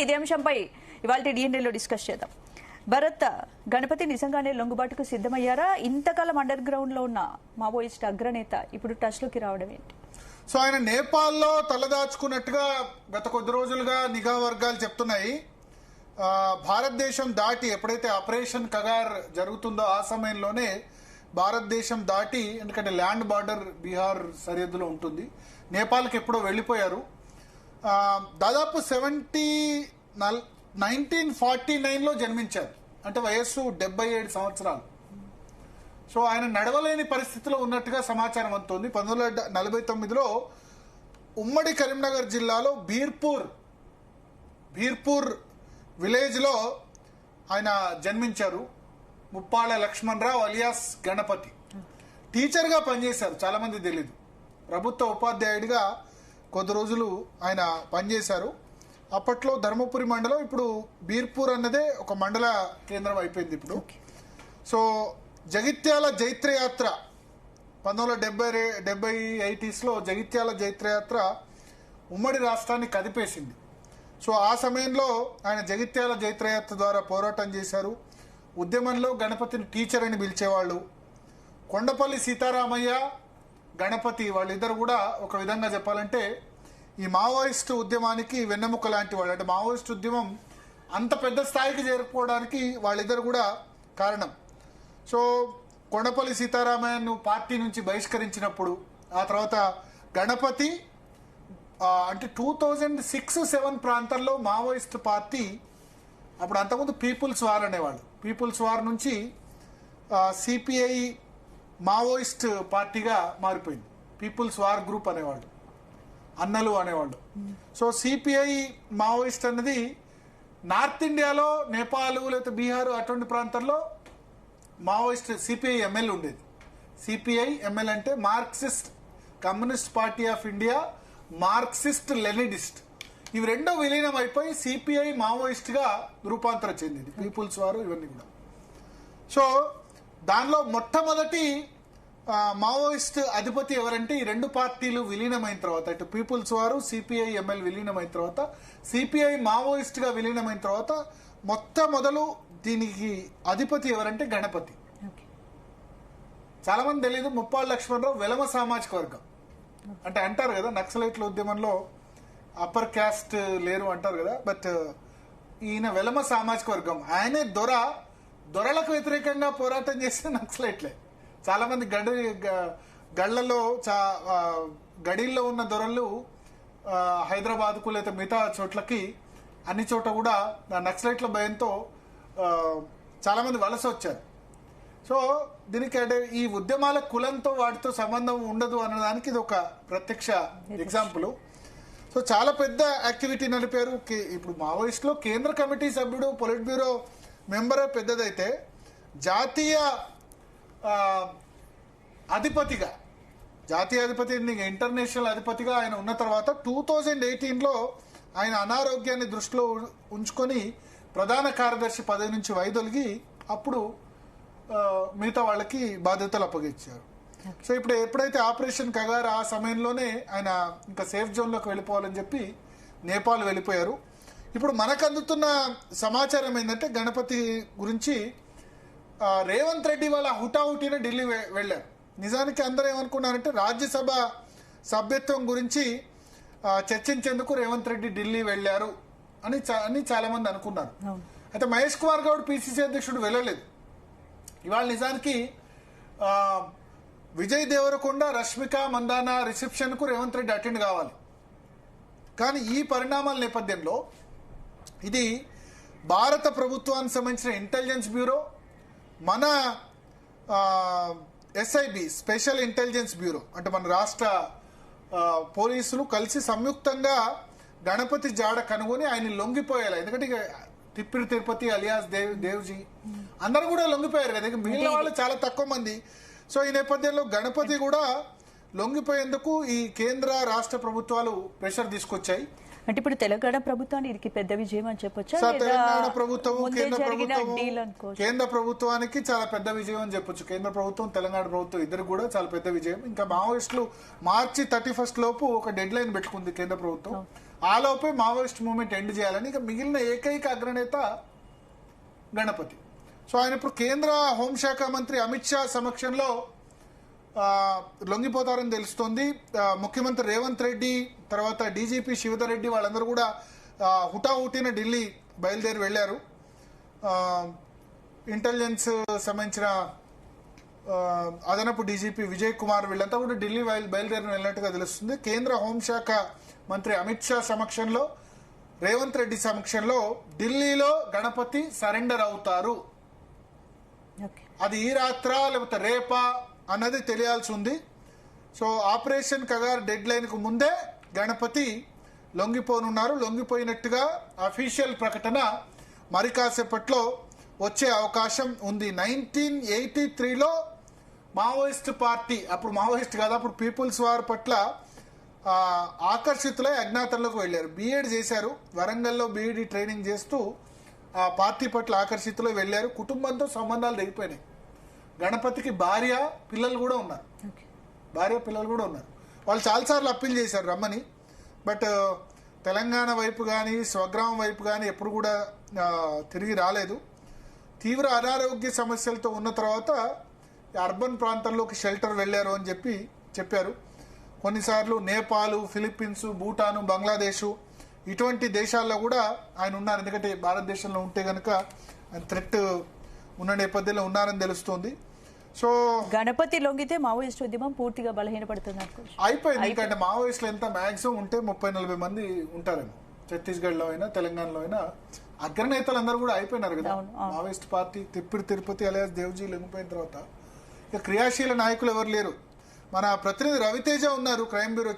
ఇదే అంశంపై ఇవాళ డిఎన్ఏలో డిస్కస్ చేద్దాం. భరత్, గణపతి నిజంగానే లొంగుబాటుకు సిద్ధమయ్యారా? ఇంతకాలం అండర్ గ్రౌండ్ లో ఉన్న మావోయిస్ట్ అగ్రనేత ఇప్పుడు టచ్ లోకి రావడం ఏంటి? సో ఆయన నేపాల్లో తలదాచుకున్నట్టుగా గత కొద్ది రోజులుగా నిఘా వర్గాలు చెప్తున్నాయి. భారతదేశం దాటి ఎప్పుడైతే ఆపరేషన్ కగార్ జరుగుతుందో ఆ సమయంలోనే భారతదేశం దాటి, ఎందుకంటే ల్యాండ్ బార్డర్ బీహార్ సరిహద్దులో ఉంటుంది, నేపాల్కి ఎప్పుడో వెళ్ళిపోయారు. దాదాపు 1949లో జన్మించారు, అంటే వయస్సు 77 సంవత్సరాలు. సో ఆయన నడవలేని పరిస్థితిలో ఉన్నట్టుగా సమాచారం అందుతోంది. 1949లో ఉమ్మడి కరీంనగర్ జిల్లాలో బీర్పూర్ విలేజ్లో ఆయన జన్మించారు. ముప్పాళ్ళ లక్ష్మణరావు అలియాస్ గణపతి. టీచర్గా పనిచేశారు, చాలా మంది తెలీదు. ప్రభుత్వ ఉపాధ్యాయుడిగా కొద్ది రోజులు ఆయన పనిచేశారు. అప్పట్లో ధర్మపురి మండలం, ఇప్పుడు బీర్పూర్ అన్నదే ఒక మండల కేంద్రం అయిపోయింది ఇప్పుడు. సో జగిత్యాల జైత్రయాత్ర 1970-80లో జగిత్యాల జైత్రయాత్ర ఉమ్మడి రాష్ట్రాన్ని కదిపేసింది. సో ఆ సమయంలో ఆయన జగిత్యాల జైత్రయాత్ర ద్వారా పోరాటం చేశారు. ఉద్యమంలో గణపతిని టీచర్ అని పిలిచేవాళ్ళు. కొండపల్లి సీతారామయ్య, గణపతి వాళ్ళిద్దరు కూడా ఒక విధంగా చెప్పాలంటే ఈ మావోయిస్టు ఉద్యమానికి వెన్నెముక లాంటి వాళ్ళు. అంటే మావోయిస్టు ఉద్యమం అంత పెద్ద స్థాయికి చేరుకోవడానికి వాళ్ళిద్దరు కూడా కారణం. సో కొండపల్లి సీతారామయ్యను పార్టీ నుంచి బహిష్కరించినప్పుడు, ఆ తర్వాత గణపతి అంటే 2006-07 ప్రాంతాల్లో మావోయిస్ట్ పార్టీ, అప్పుడు అంతకుముందు పీపుల్స్ వార్ అనేవాళ్ళు, పీపుల్స్ వార్ నుంచి సిపిఐ మావోయిస్ట్ పార్టీగా మారిపోయింది. పీపుల్స్ వార్ గ్రూప్ అనేవాళ్ళు, అన్నలు అనేవాళ్ళు. సో సిపిఐ మావోయిస్ట్ అన్నది నార్త్ ఇండియాలో నేపాల్ లేకపోతే బీహార్ అటువంటి ప్రాంతాల్లో మావోయిస్ట్ సిపిఐ ఎంఎల్ ఉండేది. సిపిఐ ఎంఎల్ అంటే Marxist communist party of India, Marxist Leninist. ఇవి రెండో విలీనం అయిపోయి సిపిఐ మావోయిస్ట్ గా రూపాంతరం చెందింది, పీపుల్స్ వారు ఇవన్నీ కూడా. సో దానిలో మొట్టమొదటి మావోయిస్ట్ అధిపతి ఎవరంటే, ఈ రెండు పార్టీలు విలీనమైన తర్వాత, ఇటు పీపుల్స్ వారు సిపిఐ ఎంఎల్ విలీనమైన తర్వాత, సిపిఐ మావోయిస్ట్ గా విలీనమైన తర్వాత మొట్టమొదలు దీనికి అధిపతి ఎవరంటే గణపతి. చాలా మంది తెలియదు, ముప్పాళ్ళ లక్ష్మణరావు వెలమ సామాజిక వర్గం. అంటే అంటారు కదా నక్సలైట్ల ఉద్యమంలో అప్పర్ క్యాస్ట్ లేరు అంటారు కదా, బట్ ఈయన వెలమ సామాజిక వర్గం. ఆయనే దొరలకు వ్యతిరేకంగా పోరాటం చేస్తే నక్సలైట్లే. చాలా మంది గళ్లలో గడిల్లో ఉన్న దొరలు హైదరాబాద్కు లేదా మిగతా చోట్లకి అన్ని చోట కూడా నక్సలైట్ల భయంతో చాలా మంది వలస వచ్చారు. సో దీనికి అంటే ఈ ఉద్యమాల కులంతో వాటితో సంబంధం ఉండదు అన్నదానికి ఇది ఒక ప్రత్యక్ష ఎగ్జాంపుల్. సో చాలా పెద్ద యాక్టివిటీ నడిపారు. ఇప్పుడు మావోయిస్టులో కేంద్ర కమిటీ సభ్యుడు, పొలిట్ బ్యూరో మెంబర్ పెద్దదైతే, జాతీయ అధిపతిగా, ఇంటర్నేషనల్ అధిపతిగా ఆయన ఉన్న తర్వాత 2018లో ఆయన అనారోగ్యాన్ని దృష్టిలో ఉంచుకొని ప్రధాన కార్యదర్శి పదవి నుంచి వైదొలిగి అప్పుడు మిగతా వాళ్ళకి బాధ్యతలు అప్పగించారు. సో ఇప్పుడు ఎప్పుడైతే ఆపరేషన్ కగార్ ఆ సమయంలోనే ఆయన ఇంకా సేఫ్ జోన్లోకి వెళ్ళిపోవాలని చెప్పి నేపాల్ వెళ్ళిపోయారు. ఇప్పుడు మనకు అందుతున్న సమాచారం ఏంటంటే, గణపతి గురించి రేవంత్ రెడ్డి వాళ్ళ హుటాహుటిన ఢిల్లీ వెళ్ళారు. నిజానికి అందరూ ఏమనుకున్నారంటే రాజ్యసభ సభ్యత్వం గురించి చర్చించేందుకు రేవంత్ రెడ్డి ఢిల్లీ వెళ్ళారు అని చాలా మంది అనుకున్నారు. అయితే మహేష్ కుమార్ గౌడ్ పిసిసి అధ్యక్షుడు వెళ్ళలేదు. ఇవాళ నిజానికి విజయ్ దేవరకొండ, రష్మిక మందాన రిసెప్షన్ కు రేవంత్ రెడ్డి అటెండ్ కావాలి. కానీ ఈ పరిణామాల నేపథ్యంలో ఇది భారత ప్రభుత్వానికి సంబంధించిన ఇంటెలిజెన్స్ బ్యూరో, మన ఎస్ఐబి స్పెషల్ ఇంటెలిజెన్స్ బ్యూరో, అంటే మన రాష్ట్ర పోలీసులు కలిసి సంయుక్తంగా గణపతి జాడ కనుగొని ఆయన లొంగిపోయాలి. ఎందుకంటే ఇక తిప్పిరి తిరుపతి అలియాస్ దేవ్జీ అందరూ కూడా లొంగిపోయారు కదా, మిగిలిన వాళ్ళు చాలా తక్కువ మంది. సో ఈ నేపథ్యంలో గణపతి కూడా లొంగిపోయేందుకు ఈ కేంద్ర రాష్ట్ర ప్రభుత్వాలు ప్రెషర్ తీసుకొచ్చాయి. అంటే ఇప్పుడు తెలంగాణ ప్రభుత్వానికి ఇది పెద్ద విజయం అని చెప్పొచ్చా? తెలంగాణ ప్రభుత్వం కేంద్ర ప్రభుత్వానికి చాలా పెద్ద విజయం అని చెప్పొచ్చు. కేంద్ర ప్రభుత్వం తెలంగాణ ప్రభుత్వం ఇద్దరు కూడా చాలా పెద్ద విజయం. ఇంకా మావోయిస్టులు మార్చి 31 లోపు ఒక డెడ్ లైన్ పెట్టుకుంది కేంద్ర ప్రభుత్వం. ఆలోపే మావోయిస్ట్ మూవ్మెంట్ ఎండ్ చేయాలని ఇక మిగిలిన ఏకైక అగ్రనేత గణపతి. సో ఆయన ఇప్పుడు కేంద్ర హోంశాఖ మంత్రి అమిత్ షా సమక్షంలో లొంగిపోతారని తెలుస్తోంది. ముఖ్యమంత్రి రేవంత్ రెడ్డి, తర్వాత డీజీపీ శివధర్ రెడ్డి వాళ్ళందరూ కూడా హుటాహుటిన ఢిల్లీ బయలుదేరి వెళ్లారు. ఇంటెలిజెన్స్ సంబంధించిన అదనపు డీజీపీ విజయ్ కుమార్ వీళ్ళంతా కూడా ఢిల్లీ బయలుదేరి వెళ్ళినట్టుగా తెలుస్తుంది. కేంద్ర హోంశాఖ మంత్రి అమిత్ షా సమక్షంలో, రేవంత్ రెడ్డి సమక్షంలో ఢిల్లీలో గణపతి సరెండర్ అవుతారు. అది ఈ రాత్ర లేకపోతే రేపా అన్నది తెలియాల్సి ఉంది. So operation Kagar dead line కు ముందే గణపతి లొంగిపోనున్నారు. లొంగిపోయినట్టుగా అఫీషియల్ ప్రకటన మరి కాసేపట్లో వచ్చే అవకాశం ఉంది. 1983లో మావోయిస్ట్ పార్టీ, అప్పుడు మావోయిస్ట్ కాదు, అప్పుడు పీపుల్స్ వార్ పట్ల ఆకర్షితులై అజ్ఞాతంలోకి వెళ్లారు. బీఎడ్ చేశారు, వరంగల్లో బీఈడి ట్రైనింగ్ చేస్తూ ఆ పార్టీ పట్ల ఆకర్షితులై వెళ్లారు. కుటుంబంతో సంబంధాలు తెగిపోయినాయి. గణపతికి భార్య పిల్లలు కూడా ఉన్నారు. వాళ్ళు చాలాసార్లు అప్పీల్ చేశారు రమ్మని. బట్ తెలంగాణ వైపు కానీ స్వగ్రామం వైపు కానీ ఎప్పుడు కూడా తిరిగి రాలేదు. తీవ్ర అనారోగ్య సమస్యలతో ఉన్న తర్వాత అర్బన్ ప్రాంతంలోకి షెల్టర్ వెళ్లారు అని చెప్పారు. కొన్నిసార్లు నేపాల్, ఫిలిప్పీన్స్, భూటాను, బంగ్లాదేశ్ ఇటువంటి దేశాల్లో కూడా ఆయన ఉన్నారు. ఎందుకంటే భారతదేశంలో ఉంటే కనుక ఆయన థ్రెట్ ఉన్న నేపథ్యంలో ఉన్నారని తెలుస్తోంది. సో గణపతి లొంగితే మావోయిస్ట్ ఉద్యమం పూర్తిగా బలహీనపడుతుంది అయిపోయింది. ఎందుకంటే మావోయిస్టులు ఎంత మాక్సిమం ఉంటే 30-40 మంది ఉంటారేమో. ఛత్తీస్గఢ్ లో అయినా తెలంగాణలో అయినా అగ్రనేతలు అందరూ కూడా అయిపోయినారు కదా. Maoist party Tirupati alias Devji లొంగిపోయిన తర్వాత ఇక క్రియాశీల నాయకులు ఎవరు లేరు. మన ప్రతినిధి రవితేజ ఉన్నారు క్రైమ్ బ్యూరో